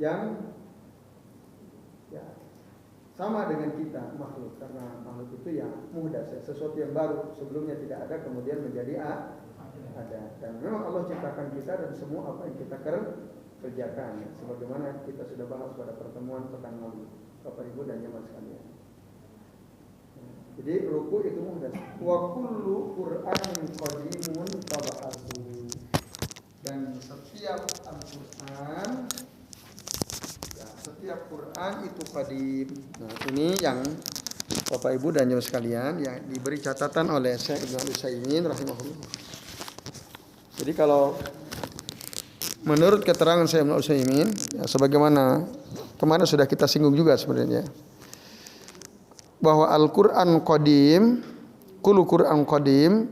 yang ya sama dengan kita makhluk, karena makhluk itu ya muhdas, sesuatu yang baru, sebelumnya tidak ada kemudian menjadi ada. Dan memang Allah ciptakan kita dan semua apa yang kita kerjakan ya, sebagaimana kita sudah bahas pada pertemuan pekan lalu, Bapak Ibu dan jemaah sekalian. Jadi ruku itu muhdas. Wa kullu Qur'anin qadimun taba'ahu. Dan setiap Al-Qur'an ya, setiap Quran itu qadim. Nah, ini yang Bapak Ibu dan jemaah sekalian yang diberi catatan oleh Syekh Ibnu Utsaimin rahimahullah. Jadi kalau menurut keterangan Syekh Ibnu Utsaimin ya, sebagaimana kemarin sudah kita singgung juga sebenarnya, bahwa Al-Qur'an qadim, kullu Qur'an qadim,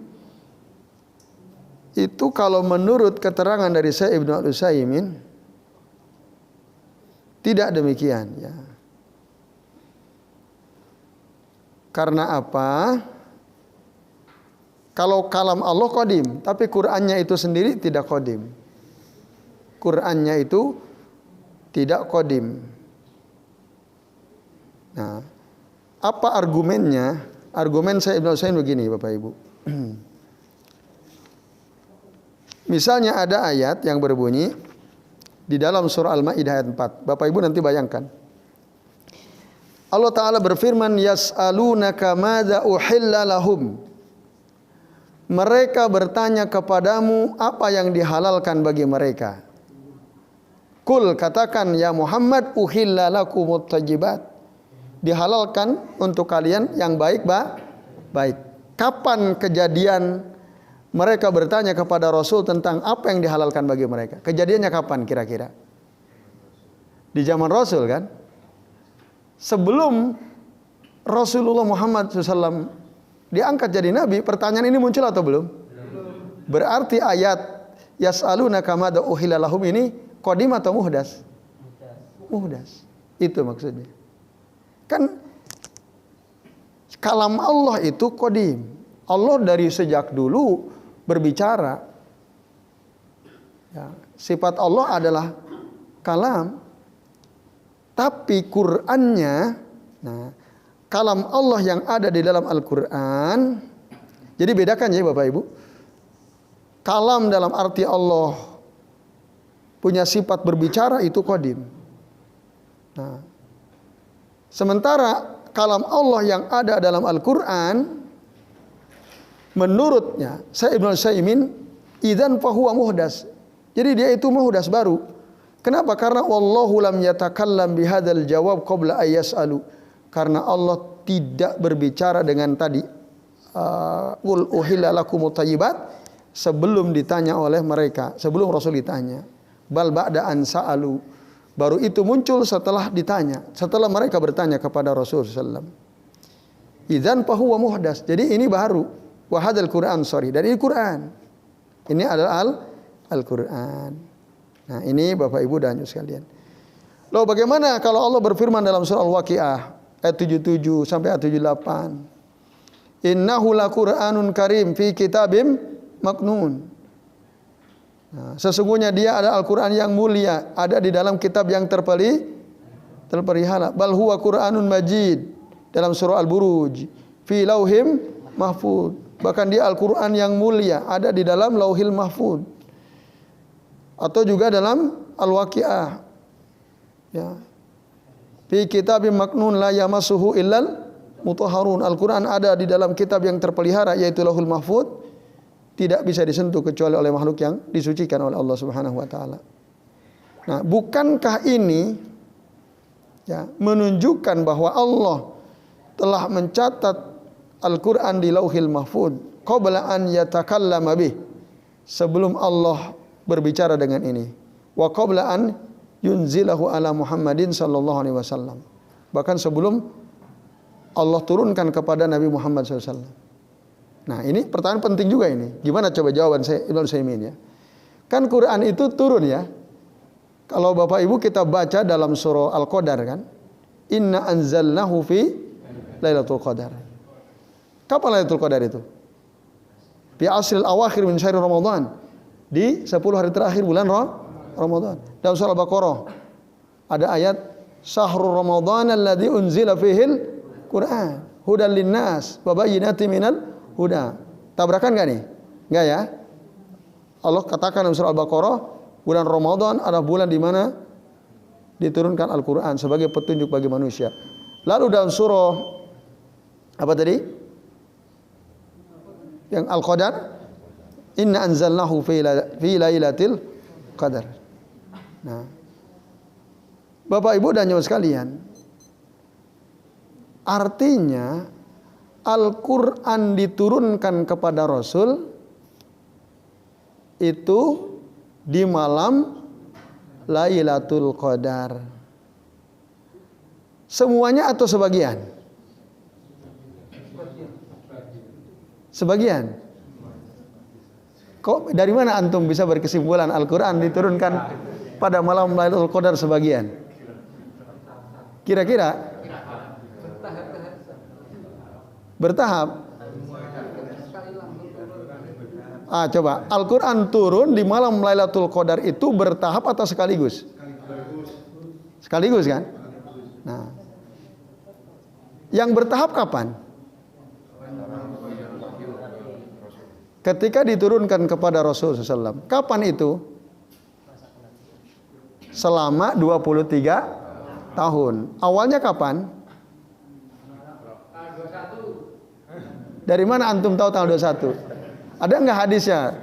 itu kalau menurut keterangan dari Syekh Ibnu Utsaimin tidak demikian ya. Karena apa? Kalau kalam Allah qadim, tapi Qur'annya itu sendiri tidak qadim. Qur'annya itu tidak qadim. Nah, apa argumennya? Argumen Syekh Ibnu Utsaimin begini, Bapak Ibu. Misalnya ada ayat yang berbunyi di dalam surah Al-Maidah ayat 4. Bapak Ibu nanti bayangkan. Allah Ta'ala berfirman, yas'alunaka madza uhilla lahum. Mereka bertanya kepadamu apa yang dihalalkan bagi mereka. Kul, katakan ya Muhammad, uhilla lakumut thayyibat. Dihalalkan untuk kalian yang baik, baik. Kapan kejadian mereka bertanya kepada Rasul tentang apa yang dihalalkan bagi mereka? Kejadiannya kapan kira-kira? Di zaman Rasul kan? Sebelum Rasulullah Muhammad SAW diangkat jadi nabi, pertanyaan ini muncul atau belum? Berarti ayat yas'alunaka madza uhilla lahum ini qadim atau muhdas? Muhdas. Itu maksudnya. Kan kalam Allah itu qadim. Allah dari sejak dulu berbicara. Ya, sifat Allah adalah kalam. Tapi Qur'annya, nah, kalam Allah yang ada di dalam Al-Quran. Jadi bedakan ya Bapak Ibu. Kalam dalam arti Allah punya sifat berbicara itu qadim. Nah, sementara kalam Allah yang ada dalam Al-Quran, menurutnya Syekh Ibnu Utsaimin, idzan fahuwa muhdas. Jadi dia itu muhdas baru. Kenapa? Karena wallahu lam yatakallam bihadzal jawab qabla ayyas'alu. Karena Allah tidak berbicara dengan tadi ul uhilla lakumut thayyibat sebelum ditanya oleh mereka, sebelum Rasul ditanya. Bal ba'da an sa'alu. Baru itu muncul setelah ditanya, setelah mereka bertanya kepada Rasul sallallahu alaihi wasallam. Idzan fahuwa muhdas. Jadi ini baru. Wa hadzal Qur'an, dan ini Quran. Ini adalah Al-Qur'an. Nah, ini Bapak Ibu dan sekalian. Lalu bagaimana kalau Allah berfirman dalam surah Al-Waqiah ayat 77 sampai ayat 78? Innahu laqur'anun karim fi kitabim maknun. Nah, sesungguhnya dia ada Al-Qur'an yang mulia, ada di dalam kitab yang terpelihara. Bal huwa Qur'anun majid dalam surah Al-Buruj, fi lauhim mahfuz. Bahkan dia Al-Qur'an yang mulia, ada di dalam Lauhil Mahfuz. Atau juga dalam Al-Waqiah. Ya. Fi kitabim maknun la yamassuhu illal mutahharun. Al-Qur'an ada di dalam kitab yang terpelihara yaitu Lauhul Mahfuz, tidak bisa disentuh kecuali oleh makhluk yang disucikan oleh Allah Subhanahu wa taala. Nah, bukankah ini ya menunjukkan bahwa Allah telah mencatat Al-Qur'an di Lauhil Mahfuz qabla an yatakallama bih, sebelum Allah berbicara dengan ini. Wa qabla an yunzilahu ala Muhammadin sallallahu alaihi wasallam. Bahkan sebelum Allah turunkan kepada Nabi Muhammad SAW. Nah, ini pertanyaan penting juga ini. Gimana coba jawaban saya Ibnu Utsaimin ya? Kan Quran itu turun ya. Kalau Bapak Ibu kita baca dalam surah Al-Qadar kan, inna anzalnahu fi Lailatul Qadar. Kapan Lailatul Qadar itu? Fi asril awakhir min syahr Ramadan. Di 10 hari terakhir bulan Ramadan. Dalam surah Al-Baqarah Ada ayat syahrul ramadhan alladzi unzila fihil Qur'an hudan linnas wa bayyinatin minal huda. Tabrakan enggak nih? Enggak ya? Allah katakan dalam surah Al-Baqarah, bulan Ramadan adalah bulan di mana diturunkan Al-Qur'an sebagai petunjuk bagi manusia. Lalu dalam surah apa tadi? Yang Al-Qadar, inna anzalnahu fi lailatul qadar. Nah, Bapak Ibu dan jemaah sekalian, artinya Al-Quran diturunkan kepada Rasul itu di malam Lailatul Qadar. Semuanya atau sebagian? Sebagian. Kok dari mana antum bisa berkesimpulan Al-Quran diturunkan pada malam Lailatul Qadar sebagian? Kira-kira bertahap. Coba Al-Quran turun di malam Lailatul Qadar itu bertahap atau sekaligus? Sekaligus kan? Nah, yang bertahap kapan? Ketika diturunkan kepada Rasulullah SAW. Kapan itu? Selama 23 tahun. Awalnya kapan? Dari mana antum tahu tanggal 21? Ada enggak hadisnya?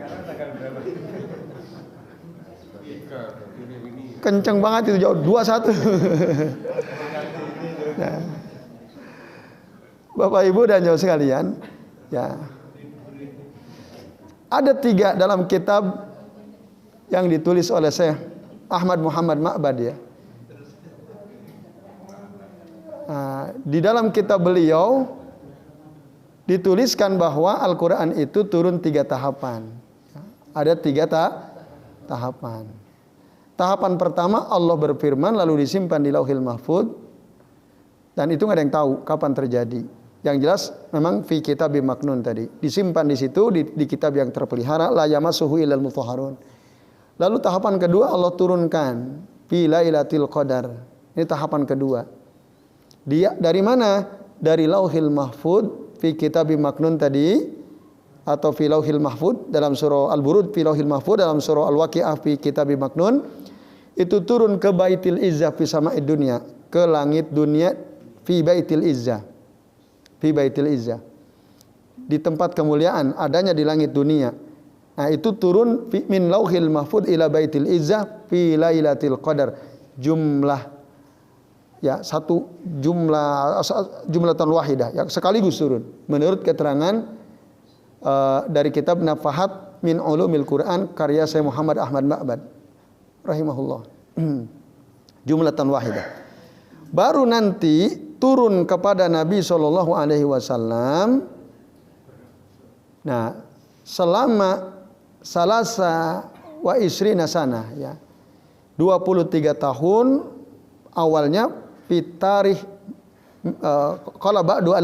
Kenceng banget itu, jauh 21. Nah, Bapak Ibu dan jauh sekalian, ya. Ada 3 dalam kitab yang ditulis oleh Syekh Ahmad Muhammad Ma'bad ya. Di dalam kitab beliau dituliskan bahwa Al-Quran itu turun 3 tahapan. Ada 3 tahapan. Tahapan pertama Allah berfirman lalu disimpan di Lauhil Mahfudz, dan itu nggak ada yang tahu kapan terjadi. Yang jelas memang fi kitabim maknun tadi, disimpan di situ di kitab yang terpelihara, la yamassuhu illal mutahharun. Lalu tahapan kedua Allah turunkan fi lailatul qadar. Ini tahapan kedua. Dia dari mana? Dari Lauhil Mahfudz fi kitabim maknun tadi, atau fi Lauhil Mahfudz dalam surah Al-Burud, fi Lauhil Mahfudz dalam surah Al-Waqiah fi kitabim maknun, itu turun ke Baitil Izzah fi sama'id dunya, ke langit dunia, fi Baitil Izzah. Fi Baitil Izzah, di tempat kemuliaan adanya di langit dunia. Nah, itu turun min Lauhil Mahfudz ila Baitil Izzah fi Lailatul Qadar. Jumlah ya satu jumlatan wahidah, yang sekaligus turun. Menurut keterangan dari kitab Nafahat min Ulumil Quran karya Syekh Muhammad Ahmad Ma'bad rahimahullah. Jumlatan wahidah. Baru nanti turun kepada Nabi Shallallahu Alaihi Wasallam. Nah, selama salasa wa isrina sana ya, 23 tahun awalnya fitarih qala ba'du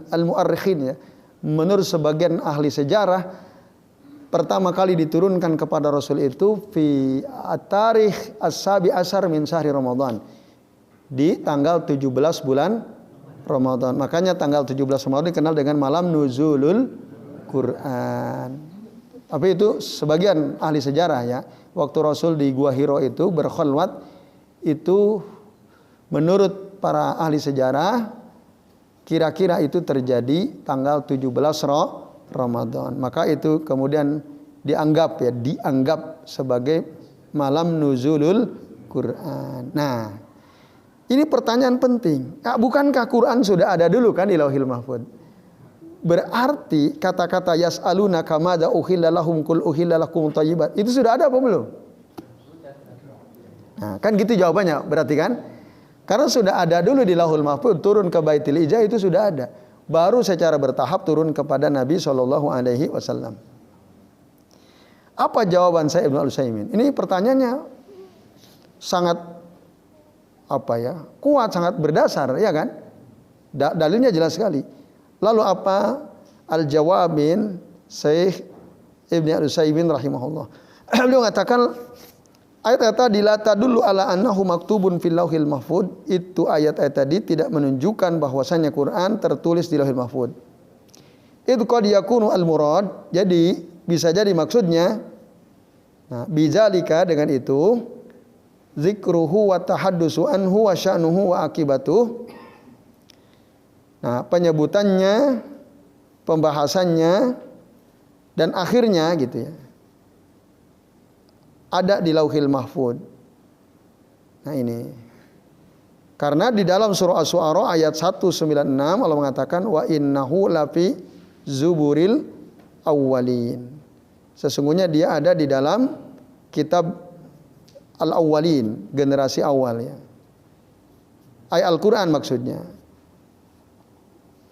al-mu'arrikhin ya. Menurut sebagian ahli sejarah, pertama kali diturunkan kepada Rasul itu fi at-tarikh as-sabi asar min syahri Ramadan, di tanggal 17 bulan Ramadan. Makanya tanggal 17 Ramadan dikenal dengan malam nuzulul Quran. Tapi itu sebagian ahli sejarah ya, waktu Rasul di Gua Hiro itu berkholwat, itu menurut para ahli sejarah kira-kira itu terjadi tanggal 17 Ramadan. Maka itu kemudian dianggap sebagai malam nuzulul Quran. Nah, ini pertanyaan penting. Bukankah Quran sudah ada dulu kan di Lauhil Mahfudz? Berarti kata-kata yas'aluna kamada uhilla lahum kul uhilla lakum thayyibat itu sudah ada apa belum? Nah, kan gitu jawabannya berarti kan? Karena sudah ada dulu di Lauhil Mahfudz, turun ke Baitil Izzah itu sudah ada. Baru secara bertahap turun kepada Nabi Shallallahu Alaihi Wasallam. Apa jawaban saya Ibnu Al-Utsaimin? Ini pertanyaannya sangat kuat, sangat berdasar, ya kan? Dalilnya jelas sekali. Lalu apa al-jawabin Syekh Ibnu Al-Utsaimin rahimahullah? Beliau mengatakan Ayat-ayat tadi la tadullu ala annahu maktubun fil lauhil mahfud, itu ayat-ayat tadi tidak menunjukkan bahwasanya Quran tertulis di Lauhil Mahfud. Itu qad yakunu al murad, jadi bisa jadi maksudnya, nah bizalika dengan itu, zikruhu wa tahaddusu anhu wa sya'nuhu wa akibatuh. Nah, penyebutannya, pembahasannya dan akhirnya gitu ya, ada di Lauhil Mahfud. Nah ini, karena di dalam surah Asy-Syu'ara ayat 196 Allah mengatakan wa innahu lafi zuburil awwalin. Sesungguhnya dia ada di dalam kitab al-awwalin, generasi awal ya. Al-Quran maksudnya.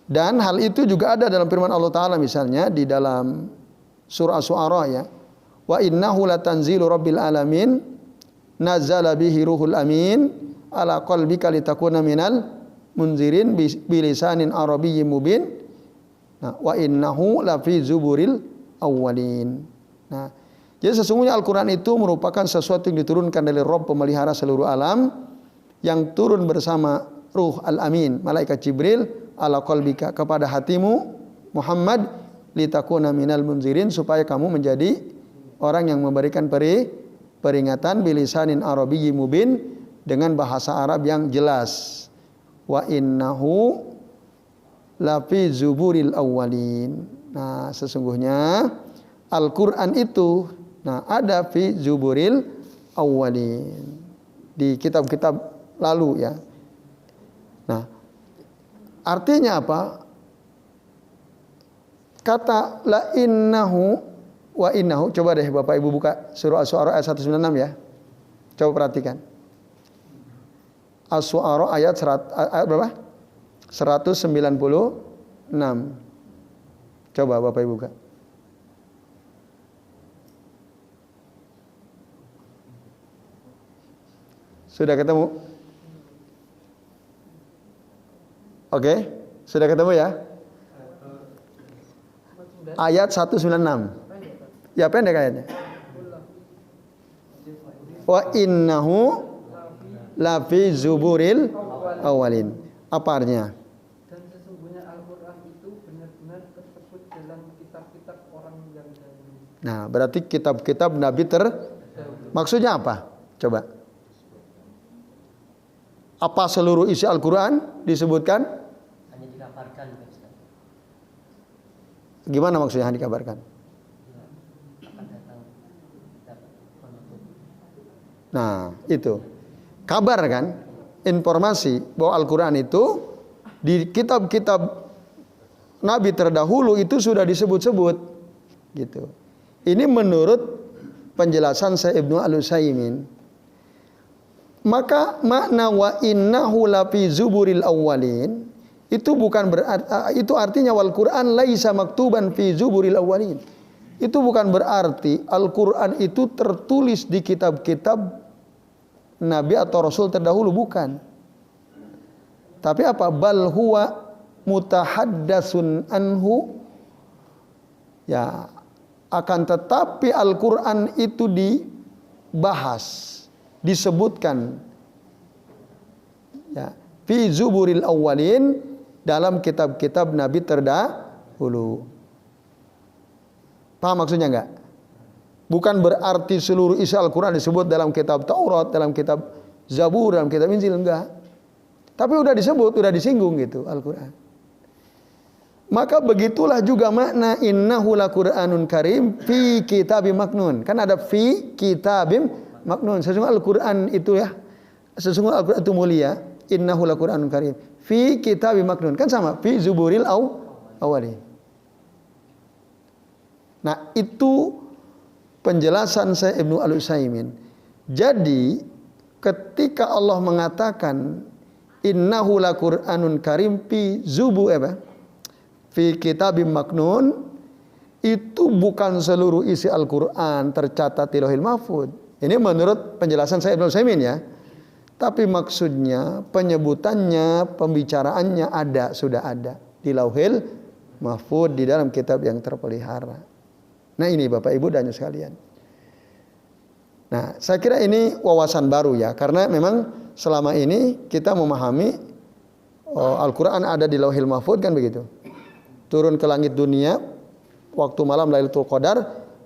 Dan hal itu juga ada dalam firman Allah Ta'ala misalnya di dalam surah Asy-Syu'ara ya. Wa innahu latanzilu rabbil alamin nazzala bihi ruhul amin ala qalbika litakuna minal munzirin bilisanin arabiyyin mubin. Nah, wa innahu lafi zuburil awwalin. Nah, jadi sesungguhnya Al-Quran itu merupakan sesuatu yang diturunkan dari Rabb pemelihara seluruh alam, yang turun bersama Ruh Al-Amin, malaikat Jibril, ala qalbika, kepada hatimu Muhammad, litakuna minal munzirin, supaya kamu menjadi orang yang memberikan peringatan bilisanin arabiyyin mubin, dengan bahasa Arab yang jelas. Wa innahu lafi zuburil awwalin. Nah, sesungguhnya Al-Quran itu ada fi zuburil awwalin, di kitab-kitab lalu ya. Nah, artinya apa? Kata la innahu wa innahu, coba deh Bapak Ibu buka surah Asy-Syu'ara ayat 196 ya. Coba perhatikan. Asy-Syu'ara ayat berapa? 196. Coba Bapak Ibu buka. Sudah ketemu? Oke, sudah ketemu ya? Ayat 196. Ya pendek ayatnya. Wa innahu lafi zuburil awalin. Apa artinya? Dan sesungguhnya Al-Quran itu benar-benar tersebut dalam kitab-kitab orang yang dahulu. Nah, berarti kitab-kitab Nabi maksudnya apa? Coba. Apa seluruh isi Al-Quran disebutkan? Hanya dikabarkan. Gimana maksudnya hanya dikabarkan? Nah, itu. Kabar kan? Informasi bahwa Al-Quran itu di kitab-kitab Nabi terdahulu itu sudah disebut-sebut gitu. Ini menurut penjelasan Syekh Ibnu Al-Utsaimin. Maka makna wa innahu lafi zuburil awwalin itu bukan berarti, itu artinya wal Quran laisa maktuban fi zuburil awwalin. Itu bukan berarti Al-Quran itu tertulis di kitab-kitab Nabi atau Rasul terdahulu, bukan. Tapi apa? Bal huwa mutahaddatsun anhu. Ya, akan tetapi Al-Quran itu dibahas, disebutkan ya, fi zuburil awwalin, dalam kitab-kitab Nabi terdahulu. Paham maksudnya enggak? Bukan berarti seluruh isi Al-Quran disebut dalam kitab Taurat, dalam kitab Zabur, dalam kitab Injil, enggak. Tapi udah disebut, udah disinggung gitu Al-Quran. Maka begitulah juga makna innahu laqur'anun karim fi kitabim maknun. Kan ada fi kitabim maknun. Sesungguhnya Al-Quran itu ya, sesungguhnya Al-Quran itu mulia. Innahu laqur'anun karim fi kitabim maknun. Kan sama, fi zuburil awwalin. Nah, itu penjelasan saya Ibnu Al-Utsaimin. Jadi ketika Allah mengatakan innahu laqur'anun karim fi fi kitabim maknun, itu bukan seluruh isi Al-Quran tercatat di Lauhil Mahfud. Ini menurut penjelasan saya Ibnu Utsaimin ya. Tapi maksudnya penyebutannya, pembicaraannya sudah ada di Lauhil Mahfud, di dalam kitab yang terpelihara. Nah ini Bapak Ibu dan sekalian. Nah, saya kira ini wawasan baru ya, karena memang selama ini kita memahami Al-Quran ada di Lauhil Mahfudz kan begitu. Turun ke langit dunia waktu malam Lailatul Qadar,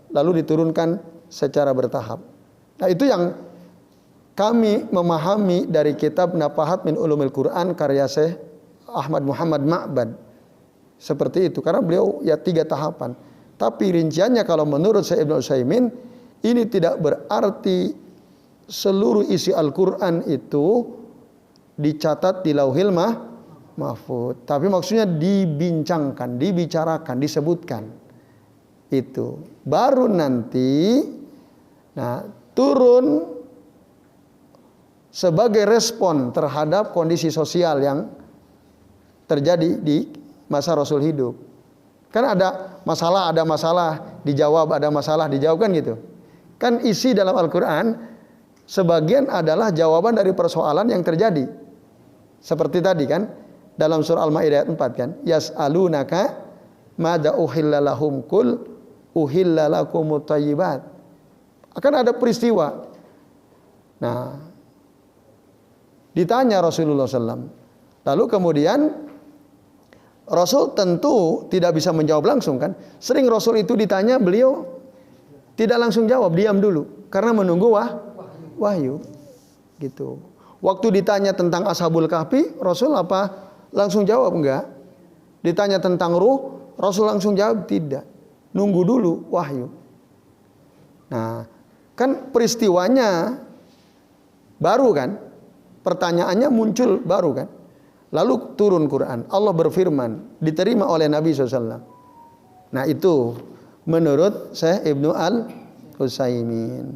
lalu diturunkan secara bertahap. Nah, itu yang kami memahami dari kitab Nafahat min Ulumil Quran karya Syekh Ahmad Muhammad Ma'bad. Seperti itu, karena beliau ya 3 tahapan. Tapi rinciannya kalau menurut Syekh Ibnu Utsaimin, ini tidak berarti seluruh isi Al-Quran itu dicatat di Lauhil Mahfudz. Tapi maksudnya dibincangkan, dibicarakan, disebutkan. Itu. Baru nanti turun sebagai respon terhadap kondisi sosial yang terjadi di masa Rasul hidup. Kan ada masalah dijawab, ada masalah dijawab kan gitu. Kan isi dalam Al-Quran sebagian adalah jawaban dari persoalan yang terjadi. Seperti tadi kan dalam surah Al-Maidah ayat 4 kan, yas'alunaka madza uhilla lahum qul uhilla lakumut thayyibat. Akan ada peristiwa. Nah, ditanya Rasulullah SAW. Lalu kemudian Rasul tentu tidak bisa menjawab langsung kan. Sering Rasul itu ditanya, beliau tidak langsung jawab, diam dulu karena menunggu wahyu. Gitu. Waktu ditanya tentang Ashabul Kahfi, Rasul apa langsung jawab? Enggak. Ditanya tentang ruh, Rasul langsung jawab? Tidak. Nunggu dulu wahyu. Nah, kan peristiwanya baru kan? Pertanyaannya muncul baru kan? Lalu turun Quran. Allah berfirman, diterima oleh Nabi SAW. Nah, itu menurut Syekh Ibnu Al-Utsaimin.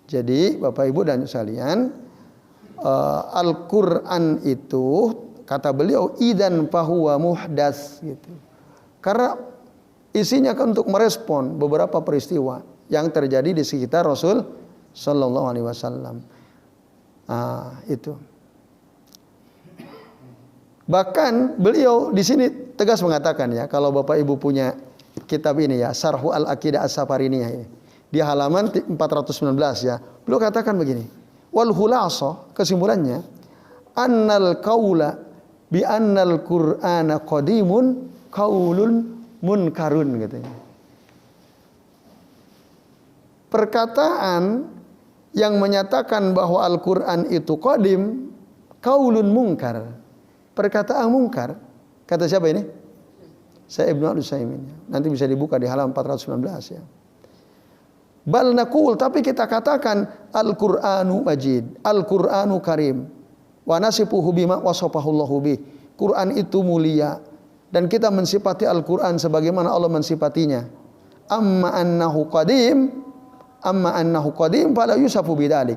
Jadi Bapak Ibu dan sekalian, Al-Quran itu kata beliau idan fahuwa muhdats gitu. Karena isinya kan untuk merespon beberapa peristiwa yang terjadi di sekitar Rasul sallallahu alaihi wasallam. Itu. Bahkan beliau di sini tegas mengatakan ya, kalau Bapak Ibu punya kitab ini ya, Syarhu Al-Aqidah As-Safariniyah ini, di halaman 419 ya, beliau katakan begini, wal khulasa, kesimpulannya, annal qaula bi annal Qur'ana qadimun qaulun munkarun katanya. Perkataan yang menyatakan bahwa Al-Quran itu qadim, qaulun munkar, perkataan mungkar. Kata siapa ini? Saya Ibnu Utsaimin. Nanti bisa dibuka di halaman 419 ya. Bal naqul, tapi kita katakan Al-Qur'anu majid, Al-Qur'anu karim, wa nasifuhu bima wasafahu Allahu bih. Quran itu mulia dan kita mensifati Al-Quran sebagaimana Allah mensifatinya. Amma annahu qadim fala yusafu bidzalik.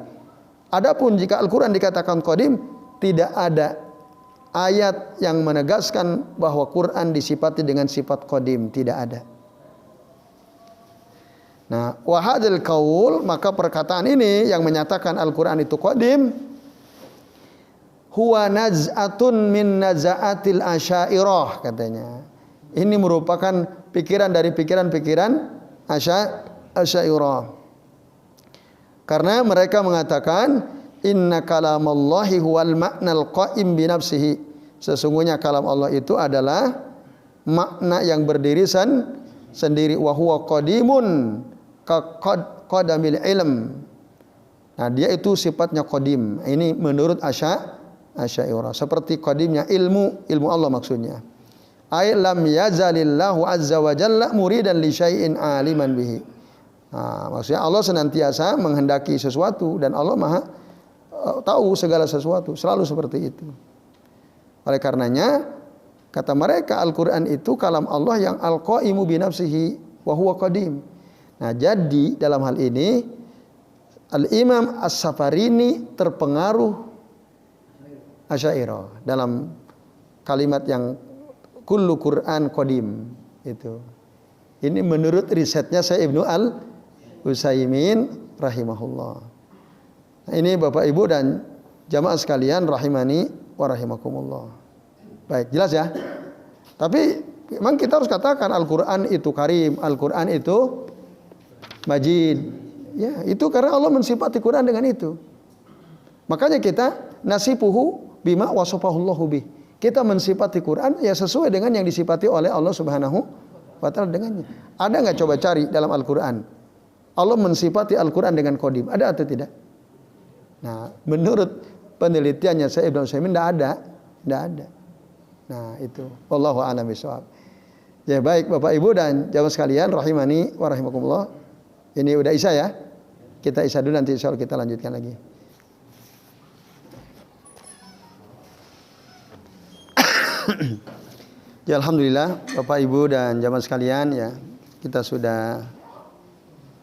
Adapun jika Al-Quran dikatakan qadim, tidak ada ayat yang menegaskan bahwa Quran disifati dengan sifat qadim, tidak ada. Nah, wa hadzal qaul, maka perkataan ini yang menyatakan Al-Quran itu qadim, huwa naz'atun min naza'atil asy'ariyah katanya. Ini merupakan pikiran dari pikiran-pikiran asy'ariyah. Karena mereka mengatakan inna kalamallahi huwal ma'nal qa'im bi nafsihi. Sesungguhnya kalam Allah itu adalah makna yang berdiri sendiri, wa huwa qadimun ka qadamil ilm. Nah, dia itu sifatnya qadim. Ini menurut Asy'ariyah, seperti qadimnya ilmu Allah maksudnya. Ai lam yazalillahu azza wa jalla muridan li syai'in aliman bihi. Nah, maksudnya Allah senantiasa menghendaki sesuatu dan Allah Maha tahu segala sesuatu, selalu seperti itu. Oleh karenanya kata mereka Al-Qur'an itu kalam Allah yang al-qaimu bi nafsihi wa huwa qadim. Nah, jadi dalam hal ini Al-Imam As-Safarini terpengaruh Asy'ariyah dalam kalimat yang kullu Qur'an qadim itu. Ini menurut risetnya saya Ibnu Al-Utsaimin rahimahullah. Nah, ini Bapak Ibu dan jamaah sekalian rahimani wa rahimakumullah. Baik, jelas ya? Tapi memang kita harus katakan Al-Qur'an itu karim, Al-Qur'an itu majid. Ya, itu karena Allah mensifati Quran dengan itu. Makanya kita nasifuhu bima wasafahullahu bih. Kita mensifati Quran ya sesuai dengan yang disifati oleh Allah Subhanahu wa taala dengannya. Ada nggak coba cari dalam Al-Quran? Allah mensifati Al-Quran dengan qadim. Ada atau tidak? Nah, menurut penelitiannya saya Ibnu Utsaimin tidak ada. Tidak ada. Nah, itu. Wallahu a'lam bishawab. Ya, baik Bapak Ibu dan jamaah sekalian rahimani wa rahimakumullah. Ini udah Isya ya. Kita Isya dulu, nanti insyaallah kita lanjutkan lagi. Ya, alhamdulillah Bapak Ibu dan jamaah sekalian ya, kita sudah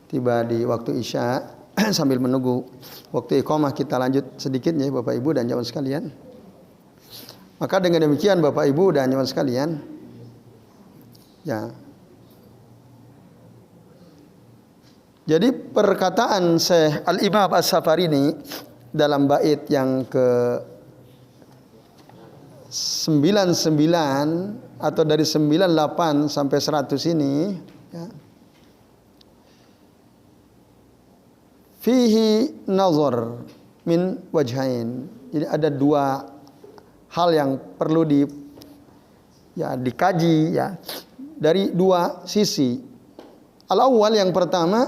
tiba di waktu Isya. Sambil menunggu waktu iqamah kita lanjut sedikit ya Bapak Ibu dan jamaah sekalian. Maka dengan demikian Bapak Ibu dan jamaah sekalian ya. Jadi perkataan Syekh Al-Imam As-Safarini dalam bait yang ke 99 atau dari 98 sampai 100 ini ya. Fihi nazar min wajhain. Jadi ada dua hal yang perlu dikaji ya dari dua sisi. Al-awwal yang pertama,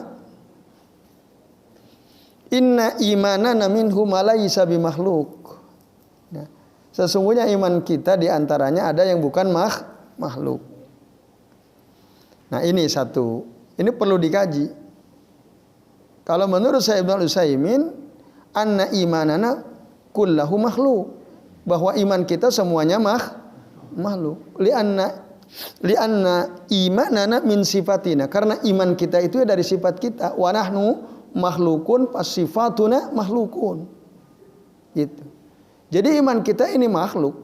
inna imanana minhu ma laysa bimakhluk. Sesungguhnya iman kita diantaranya ada yang bukan makhluk. Nah ini satu, ini perlu dikaji. Kalau menurut saya Ibnu Utsaimin, anna imanana kullahu makhluk, bahwa iman kita semuanya makhluk. Lianna imanana min sifatina, karena iman kita itu dari sifat kita. Wa nahnu makhlukun pasifatuna makhlukun. Gitu. Jadi iman kita ini makhluk.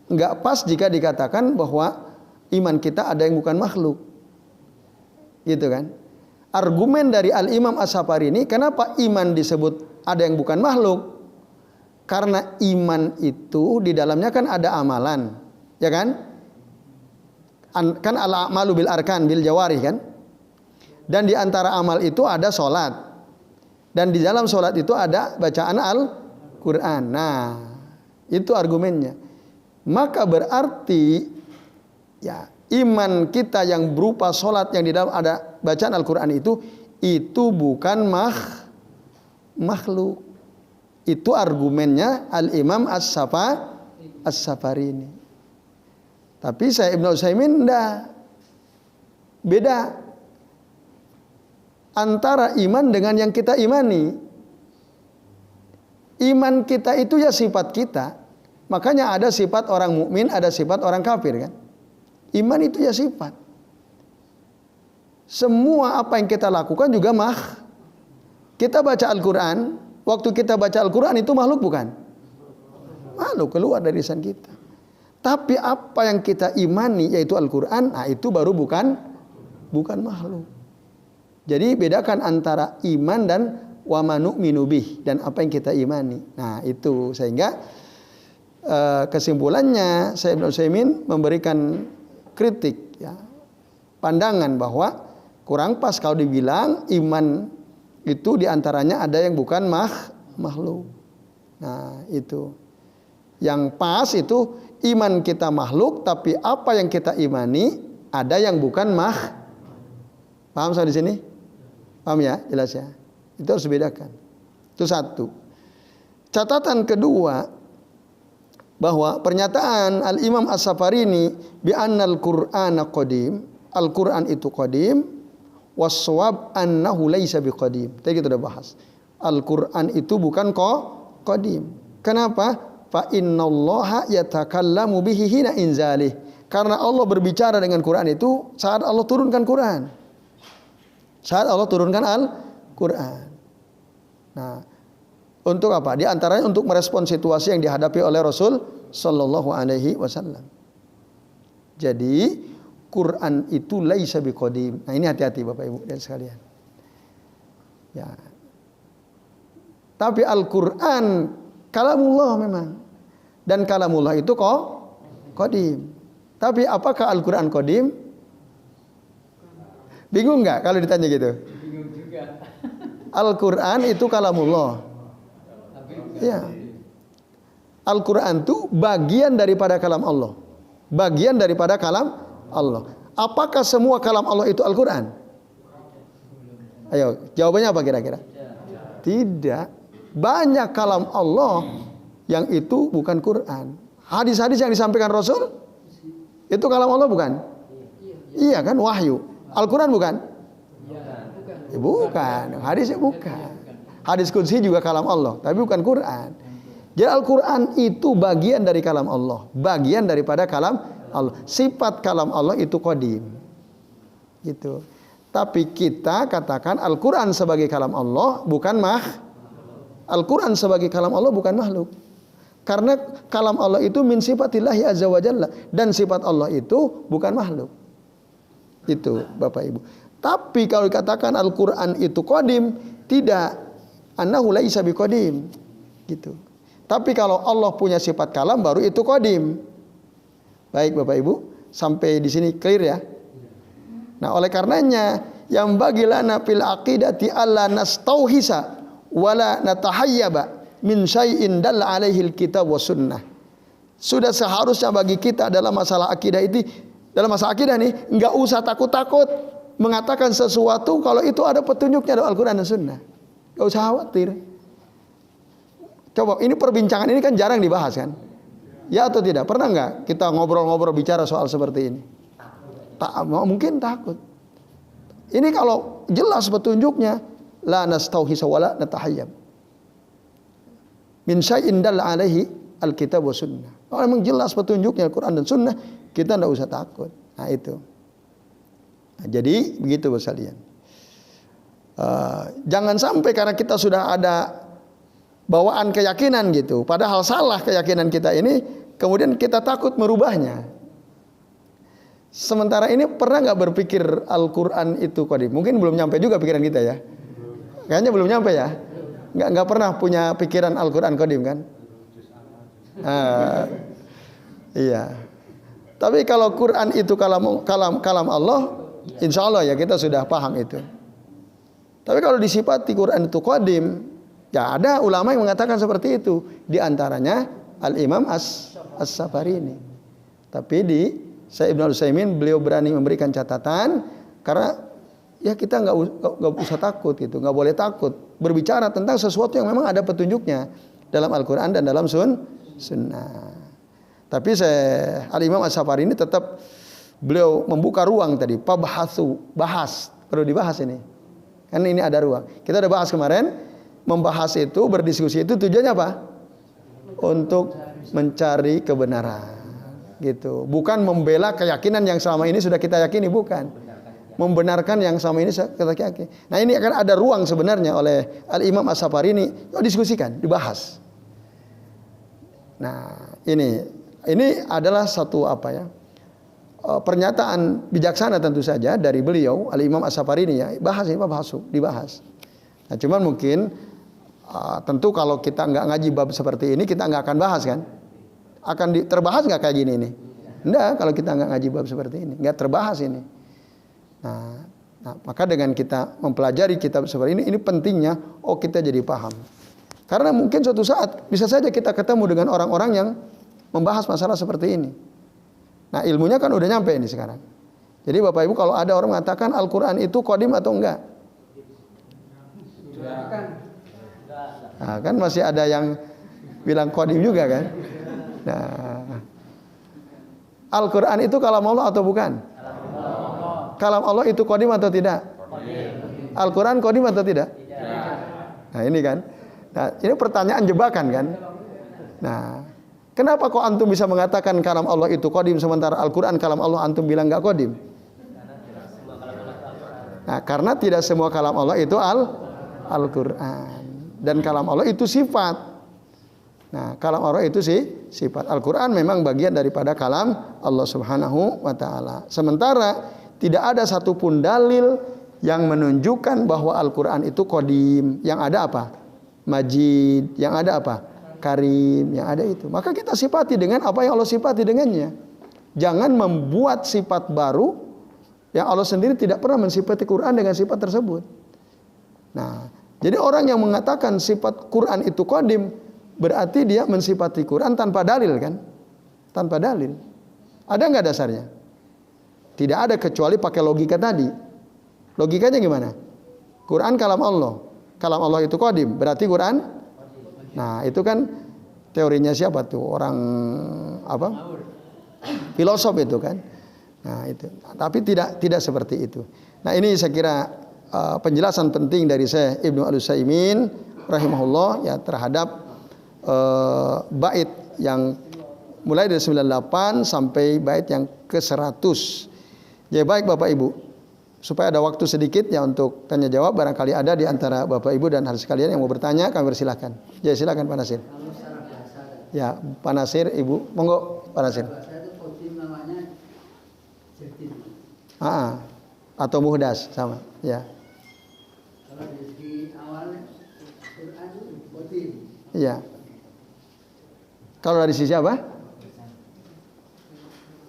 Enggak pas jika dikatakan bahwa iman kita ada yang bukan makhluk. Gitu kan? Argumen dari Al-Imam As-Safarini, kenapa iman disebut ada yang bukan makhluk? Karena iman itu di dalamnya kan ada amalan. Ya kan? Kan al-a'malu bil arkan bil jawarih kan? Dan di antara amal itu ada sholat. Dan di dalam sholat itu ada bacaan Al-Quran. Nah, itu argumennya. Maka berarti ya iman kita yang berupa sholat yang di dalam ada bacaan Al-Quran itu bukan makhluk. Itu argumennya Al-Imam As-Safarini. Tapi saya Ibnu Utsaimin enggak. Beda antara iman dengan yang kita imani. Iman kita itu ya sifat kita. Makanya ada sifat orang mukmin, ada sifat orang kafir kan. Iman itu ya sifat. Semua apa yang kita lakukan juga kita baca Al-Quran. Waktu kita baca Al-Quran itu makhluk bukan? Makhluk, keluar dari lisan kita. Tapi apa yang kita imani yaitu Al-Quran, nah itu baru bukan makhluk. Jadi bedakan antara iman dan wa ma nu'minu bih, dan apa yang kita imani. Nah itu sehingga kesimpulannya saya Ibnu Utsaimin memberikan kritik ya, pandangan bahwa kurang pas kalau dibilang iman itu diantaranya ada yang bukan makhluk. Nah itu yang pas itu iman kita makhluk, tapi apa yang kita imani ada yang bukan Paham sampai di sini? Paham ya? Jelas ya? Itu harus dibedakan. Itu satu. Catatan kedua, bahwa pernyataan Al-Imam As-Safarini bi annal Qur'ana qadim, Al-Qur'an itu qadim, was-shawab annahu laisa biqadim. Tadi kita sudah bahas. Al-Qur'an itu bukan qadim. Kenapa? Fa innallaha yatakallamu bihi hina inzalih. Karena Allah berbicara dengan Quran itu saat Allah turunkan Quran. Saat Allah turunkan Al-Quran. Nah, untuk apa? Di antaranya untuk merespon situasi yang dihadapi oleh Rasul sallallahu alaihi wasallam. Jadi, Quran itu laisa biqadim. Nah, ini hati-hati Bapak Ibu dan sekalian. Ya. Tapi Al-Quran kalamullah memang. Dan kalamullah itu qadim. Tapi apakah Al-Quran qadim? Bingung nggak kalau ditanya gitu? Al-Quran itu kalamullah. Ya. Al-Quran itu bagian daripada kalam Allah. Bagian daripada kalam Allah. Apakah semua kalam Allah itu Al-Quran? Ayo, jawabannya apa kira-kira? Tidak. Banyak kalam Allah yang itu bukan Quran. Hadis-hadis yang disampaikan Rasul itu kalam Allah bukan? Iya kan, wahyu. Al-Quran bukan? Bukan. Hadisnya bukan. Hadis qudsi juga kalam Allah, tapi bukan Quran. Jadi Al-Quran itu bagian dari kalam Allah, bagian daripada kalam Allah. Sifat kalam Allah itu qadim. Gitu. Tapi kita katakan Al-Quran sebagai kalam Allah bukan Al-Quran sebagai kalam Allah bukan makhluk. Karena kalam Allah itu min sifatillahi azza wa jalla, dan sifat Allah itu bukan makhluk. Itu Bapak Ibu. Tapi kalau dikatakan Al-Quran itu qadim, tidak, annahu laisa biqadim. Gitu. Tapi kalau Allah punya sifat kalam baru itu qadim. Baik Bapak Ibu, sampai di sini clear ya. Nah, oleh karenanya yang bagi lana fil aqidati alla nastauhisa wala natahayyaba min syai'in dalla alaihi alkitab wa sunnah. Sudah seharusnya bagi kita dalam masalah akidah ini, dalam masalah akidah nih, enggak usah takut-takut mengatakan sesuatu kalau itu ada petunjuknya dalam Al-Quran dan Sunnah. Enggak usah khawatir. Coba, ini perbincangan ini kan jarang dibahas kan? Ya atau tidak? Pernah nggak kita ngobrol-ngobrol bicara soal seperti ini? Mungkin takut. Ini kalau jelas petunjuknya, la nastauhisa wala natahayyab min syai'in dalla alaihi alkitab wa sunnah. Kalau memang jelas petunjuknya Al-Quran dan Sunnah, kita tidak usah takut. Nah itu. Nah, jadi begitu Bapak sekalian. Jangan sampai karena kita sudah ada bawaan keyakinan gitu, padahal salah keyakinan kita ini, kemudian kita takut merubahnya. Sementara ini pernah nggak berpikir Al-Quran itu qadim? Mungkin belum nyampe juga pikiran kita ya. Kayaknya belum nyampe ya. Nggak pernah punya pikiran Al-Quran qadim kan? Iya. Tapi kalau Quran itu kalam Allah, insya Allah ya kita sudah paham itu. Tapi kalau disifati Quran itu qadim, ya ada ulama yang mengatakan seperti itu. Di antaranya Al-Imam As-Safarini. Tapi di Syekh Ibnu Utsaimin beliau berani memberikan catatan karena ya kita nggak usah takut gitu, nggak boleh takut berbicara tentang sesuatu yang memang ada petunjuknya dalam Al-Quran dan dalam Sunnah. Tapi Al-Imam As-Safarini tetap beliau membuka ruang tadi, bahas, perlu dibahas ini. Kan ini ada ruang. Kita udah bahas kemarin, membahas itu, berdiskusi itu tujuannya apa? Untuk mencari kebenaran. Gitu. Bukan membela keyakinan yang selama ini sudah kita yakini, bukan. Membenarkan yang selama ini kita yakini. Nah, ini akan ada ruang sebenarnya oleh Al-Imam As-Safarini, diskusikan, dibahas. Nah, ini adalah satu pernyataan bijaksana tentu saja dari beliau Al-Imam As-Safarini ya. Dibahas. Nah, cuman mungkin tentu kalau kita nggak ngaji bab seperti ini, kita nggak akan bahas kan? Akan terbahas nggak kayak gini nih? Enggak, kalau kita nggak ngaji bab seperti ini, nggak terbahas ini. Nah, maka dengan kita mempelajari kitab seperti ini pentingnya, kita jadi paham. Karena mungkin suatu saat bisa saja kita ketemu dengan orang-orang yang membahas masalah seperti ini. Nah, ilmunya kan udah nyampe ini sekarang. Jadi Bapak Ibu, kalau ada orang mengatakan Al-Quran itu qadim atau enggak? Nah, kan masih ada yang bilang qadim juga kan? Nah, Al-Quran itu kalam Allah atau bukan? Kalam Allah itu qadim atau tidak? Al-Quran qadim atau tidak? Nah, ini kan. Nah, ini pertanyaan jebakan kan? Nah, kenapa kok antum bisa mengatakan kalam Allah itu qadim sementara Al-Quran kalam Allah antum bilang enggak qadim? Nah, karena tidak semua kalam Allah itu Al-Quran. Dan kalam Allah itu sifat. Nah, kalam Allah itu sifat. Al-Quran memang bagian daripada kalam Allah Subhanahu wa ta'ala. Sementara tidak ada satupun dalil yang menunjukkan bahwa Al-Quran itu qadim. Yang ada apa? Majid. Yang ada apa? Karim. Yang ada itu. Maka kita sifati dengan apa yang Allah sifati dengannya. Jangan membuat sifat baru yang Allah sendiri tidak pernah mensifati Quran dengan sifat tersebut. Nah, jadi orang yang mengatakan sifat Quran itu qadim, berarti dia mensifati Quran tanpa dalil kan? Tanpa dalil. Ada nggak dasarnya? Tidak ada kecuali pakai logika tadi. Logikanya gimana? Quran kalam Allah. Kalam Allah itu qadim, berarti Quran. Nah, itu kan teorinya siapa tuh? Orang apa? Filosof itu kan. Nah, itu. Tapi tidak seperti itu. Nah, ini saya kira penjelasan penting dari Syekh Ibnu Al-Utsaimin rahimahullah ya terhadap bait yang mulai dari 98 sampai bait yang ke-100. Ya baik Bapak Ibu, supaya ada waktu sedikit ya untuk tanya jawab, barangkali ada di antara Bapak Ibu dan hadirin sekalian yang mau bertanya, kami persilahkan. Ya silakan Pak Nasir. Ya Pak Nasir, Ibu, monggo Pak Nasir. Atau muhdas sama, ya. Kalau dari segi awalnya Quran itu qadim. Iya. Kalau dari sisi apa?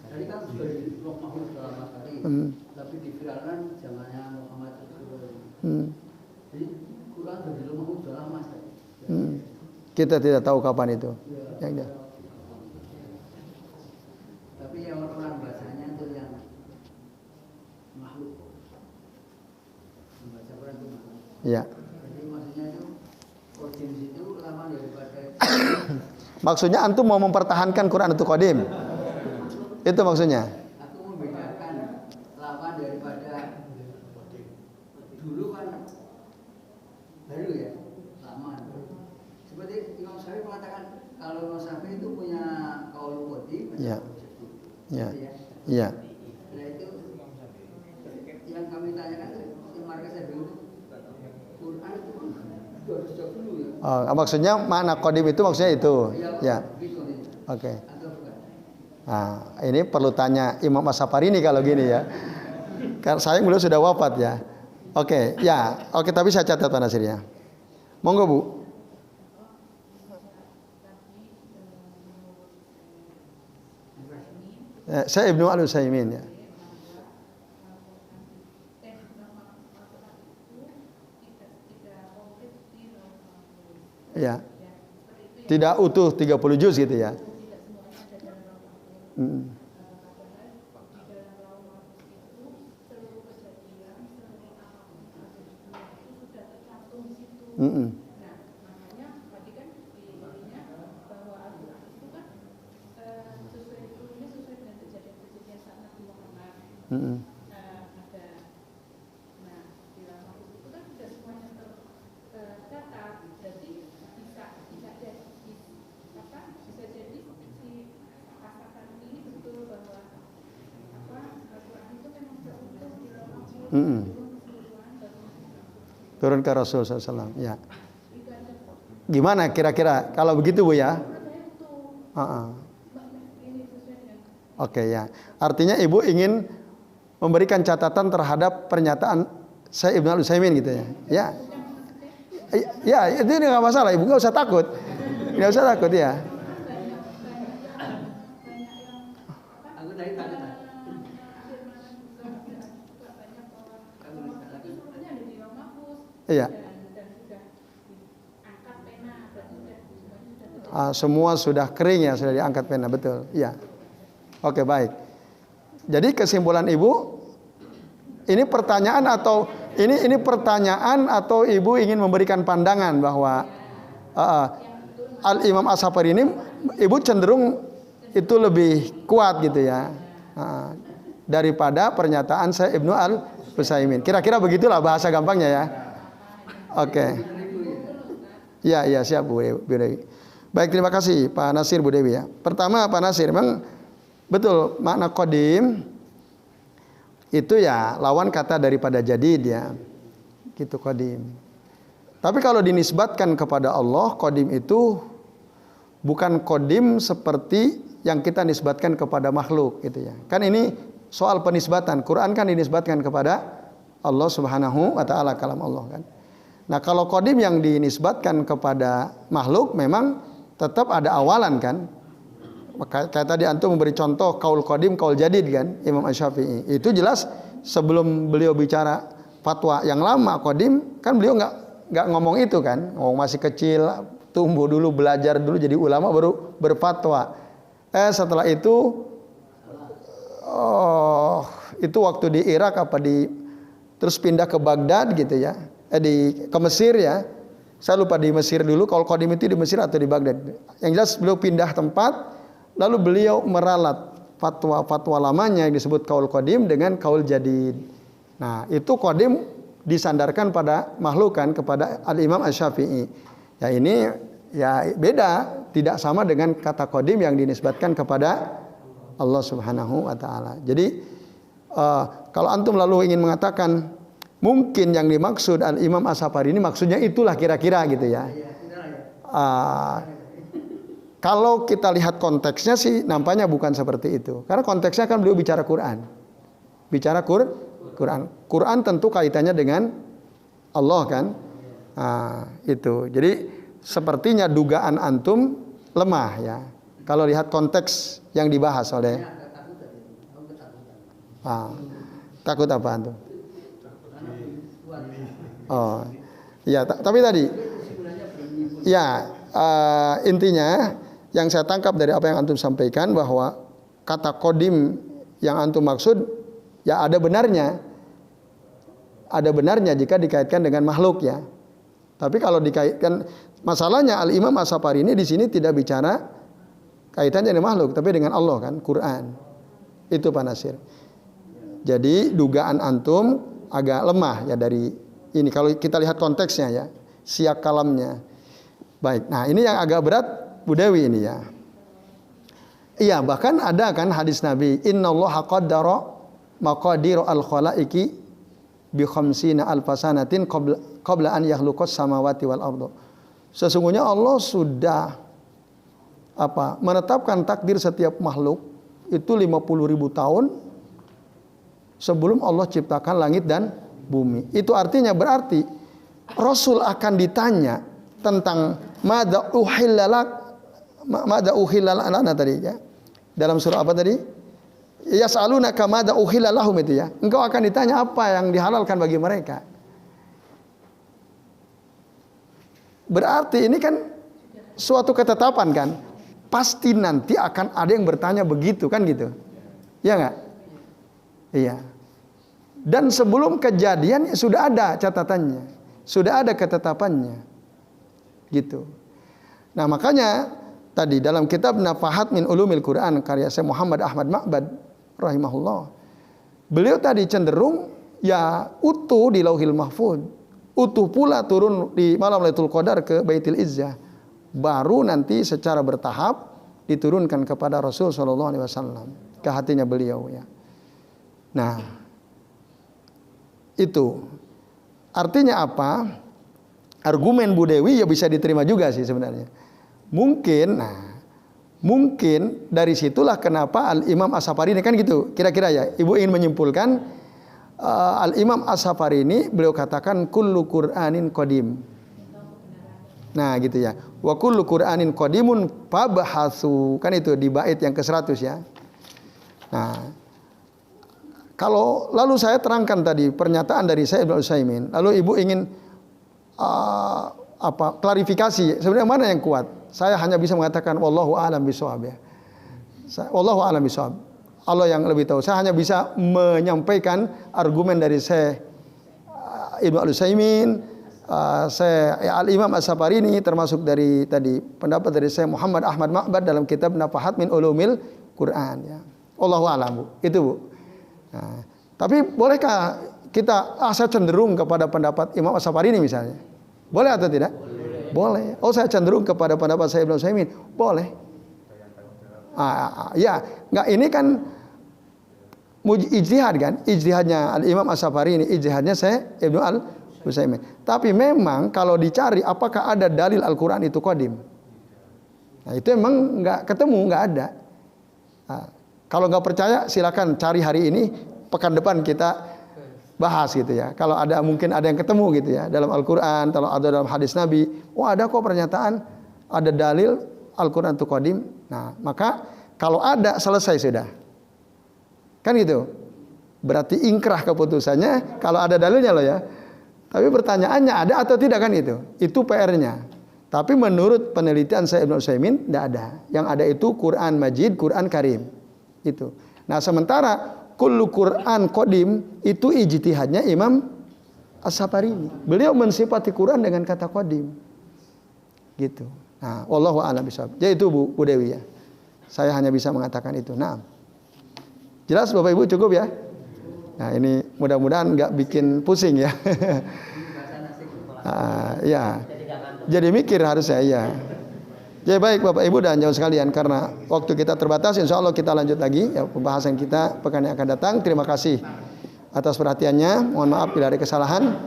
Tadi kan sudah di Loh Mahfuz dalam materi, tapi diviralkan zamannya Muhammad Rasulullah. Jadi Quran sudah di Loh Mahfuz sudah lama. Kita tidak tahu kapan itu. Ya. Tapi yang orang bahasanya itu yang makhluk. Membaca Quran itu makhluk. Ya. Jadi maksudnya itu qadim itu lama daripada. Maksudnya antum mau mempertahankan Quran itu qadim. Itu maksudnya. Aku membedakan lama daripada dulu kan baru ya, lama. Seperti Imam Syafi'i mengatakan kalau Imam Syafi'i itu punya qaul qadim. Ya. Ya. Ya. Ya. Nah itu yang kami tanyakan itu yang markas saya dulu Quran itu kan harus jauh dulu ya. Oh, maksudnya makna qadim itu maksudnya itu. Ya. Gitu, Oke. atau bukan? Nah, ini perlu tanya Imam As-Safarini kalau gini ya. Karena saya beliau sudah wafat ya. Oke, ya. Oke, tapi saya catat Pak Nasir ya. Monggo Bu. Saya Ibnu Al-Utsaimin ya. Ya. Tidak utuh 30 juz gitu ya. Turun ke Rasul SAW. Ya. Gimana kira-kira kalau begitu Bu ya? Oke ya. Artinya Ibu ingin memberikan catatan terhadap pernyataan saya Ibnu Al-Utsaimin gitu ya? Ya. Ya itu nggak masalah. Ibu nggak usah takut. Nggak usah takut ya. Aku dari tanya. Iya. Semua sudah kering ya, sudah diangkat pena, betul. Iya. Oke, baik. Jadi kesimpulan Ibu, ini pertanyaan atau ini pertanyaan atau Ibu ingin memberikan pandangan bahwa Al-Imam As-Safarini ini Ibu cenderung itu lebih kuat gitu ya. Daripada pernyataan saya Ibnu Al-Utsaimin. Kira-kira begitulah bahasa gampangnya ya. Oke. Ya, siap Bu Dewi. Baik, terima kasih Pak Nasir, Bu Dewi ya. Pertama Pak Nasir, memang betul makna qadim itu ya lawan kata daripada jadid ya. Gitu qadim. Tapi kalau dinisbatkan kepada Allah, qadim itu bukan qadim seperti yang kita nisbatkan kepada makhluk gitu ya. Kan ini soal penisbatan. Quran kan dinisbatkan kepada Allah Subhanahu wa taala, kalam Allah kan. Nah, kalau qadim yang dinisbatkan kepada makhluk memang tetap ada awalan kan. Kayak tadi antum memberi contoh kaul qadim, kaul jadid kan, Imam Asy-Syafi'i. Itu jelas sebelum beliau bicara fatwa yang lama qadim kan beliau nggak ngomong itu kan, ngomong masih kecil, tumbuh dulu, belajar dulu jadi ulama baru berfatwa. Setelah itu itu waktu di Irak terus pindah ke Baghdad gitu ya, ke Mesir ya. Saya lupa di Mesir dulu, kalau qadim itu di Mesir atau di Baghdad. Yang jelas beliau pindah tempat, lalu beliau meralat fatwa-fatwa lamanya yang disebut kaul qadim dengan kaul jadid. Nah, itu qadim disandarkan pada makhlukan kepada Al-Imam Asy-Syafi'i. Ya ini ya beda, tidak sama dengan kata qadim yang dinisbatkan kepada Allah Subhanahu wa taala. Jadi kalau antum lalu ingin mengatakan mungkin yang dimaksud Al-Imam As-Safari ini maksudnya itulah kira-kira gitu ya. Kalau kita lihat konteksnya sih nampaknya bukan seperti itu. Karena konteksnya kan beliau bicara Quran. Bicara Quran. Quran tentu kaitannya dengan Allah kan. Itu. Jadi sepertinya dugaan antum lemah ya. Kalau lihat konteks yang dibahas oleh takut apa antum? Oh, ya. Tapi tadi, ya intinya yang saya tangkap dari apa yang antum sampaikan bahwa kata qadim yang antum maksud ya ada benarnya jika dikaitkan dengan makhluk ya. Tapi kalau dikaitkan, masalahnya Al-Imam As-Safari ini di sini tidak bicara kaitannya dengan makhluk, tapi dengan Allah kan, Quran. Itu Pak Nasir. Jadi dugaan antum agak lemah ya dari ini kalau kita lihat konteksnya ya, siyak kalamnya. Baik. Nah, ini yang agak berat Budawi ini ya. Iya, bahkan ada kan hadis Nabi, innallaha qaddara maqadir al-khalaiqi bi khamsina alfasanatin qabla an yakhluqas samawati wal ardo. Sesungguhnya Allah sudah menetapkan takdir setiap makhluk itu 50.000 tahun sebelum Allah ciptakan langit dan bumi. Itu artinya berarti Rasul akan ditanya tentang madza uhillalana tadi ya. Dalam surah apa tadi? Yas'alunaka madza uhillalahum itu ya. Engkau akan ditanya apa yang dihalalkan bagi mereka. Berarti ini kan suatu ketetapan kan. Pasti nanti akan ada yang bertanya begitu kan gitu. Ya enggak? Iya. Dan sebelum kejadian sudah ada catatannya, sudah ada ketetapannya, gitu. Nah makanya tadi dalam kitab Nafahat min Ulumil Quran karya Syekh Muhammad Ahmad Ma'bad rahimahullah, beliau tadi cenderung ya utuh di Lauhil Mahfuz, utuh pula turun di malam Lailatul Qadar ke Baitul Izzah, baru nanti secara bertahap diturunkan kepada Rasul sallallahu alaihi wasallam ke hatinya beliau ya. Nah, itu artinya apa? Argumen Budawi ya bisa diterima juga sih sebenarnya. Mungkin dari situlah kenapa Al-Imam As-Safari ini kan gitu. Kira-kira ya, Ibu ingin menyimpulkan Al-Imam As-Safari ini beliau katakan kullu Qur'anin qadim. Nah, gitu ya. Wa kullu Qur'anin qadimun fabhasu. Kan itu di bait yang ke-100 ya. Nah, kalau lalu saya terangkan tadi pernyataan dari saya Ibnu Utsaimin, lalu Ibu ingin klarifikasi sebenarnya mana yang kuat? Saya hanya bisa mengatakan wallahu a'lam bishawab ya. Wallahu a'lam bishawab. Allah yang lebih tahu. Saya hanya bisa menyampaikan argumen dari saya Ibnu Utsaimin, saya Al-Imam As-Safari ini termasuk dari tadi pendapat dari saya Muhammad Ahmad Ma'bad dalam kitab Nafahat min Ulumil Quran ya. Wallahu a'lam Bu. Itu Bu. Nah, tapi bolehkah kita saya cenderung kepada pendapat Imam As-Safari ini misalnya? Boleh atau tidak? Boleh. Oh, saya cenderung kepada pendapat saya Ibnu Utsaimin. Boleh. Ya, enggak ini kan ijtihad kan? Ijtihadnya Al-Imam As-Safari ini, ijtihadnya saya Ibnu Utsaimin. Tapi memang kalau dicari apakah ada dalil Al-Qur'an itu qadim? Nah, itu memang enggak ketemu, enggak ada. Nah, kalau nggak percaya silakan cari hari ini, pekan depan kita bahas gitu ya. Kalau ada mungkin ada yang ketemu gitu ya dalam Al-Qur'an, kalau ada dalam hadis Nabi, ada kok pernyataan, ada dalil Al-Qur'an itu qadim. Nah, maka kalau ada selesai sudah. Kan gitu. berarti ingkrah keputusannya kalau ada dalilnya loh ya. Tapi pertanyaannya ada atau tidak kan itu? Itu PR-nya. Tapi menurut penelitian saya Ibnu Utsaimin tidak ada. Yang ada itu Quran Majid, Quran Karim. Itu. Nah, sementara kullu Quran qadim itu ijtihadnya Imam As-Safarini. Beliau mensifati Quran dengan kata qadim. Gitu. Nah, wallahu a'lam bishawab. Jadi itu Bu Dewi ya. Saya hanya bisa mengatakan itu. Nah. Jelas Bapak Ibu cukup ya? Nah, ini mudah-mudahan nggak bikin pusing ya. Ya. Jadi mikir harusnya ya. Jadi baik Bapak Ibu dan jauh sekalian, karena waktu kita terbatas, insya Allah kita lanjut lagi ya, pembahasan kita pekan yang akan datang. Terima kasih atas perhatiannya. Mohon maaf bila ada kesalahan.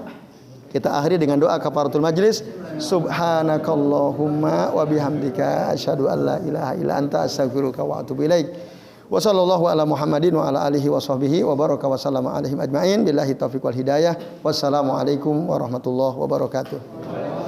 Kita akhiri dengan doa kafaratul majlis. Subhanakallahumma wa bihamdika asyhadu an la ilaha illa anta astaghfiruka wa atubu ilaik. Wa sallallahu ala Muhammadin wa ala alihi wa sahbihi wa baraka wa sallama alaihim ajmain. Billahi taufiq wal hidayah. Wassalamualaikum warahmatullahi wabarakatuh.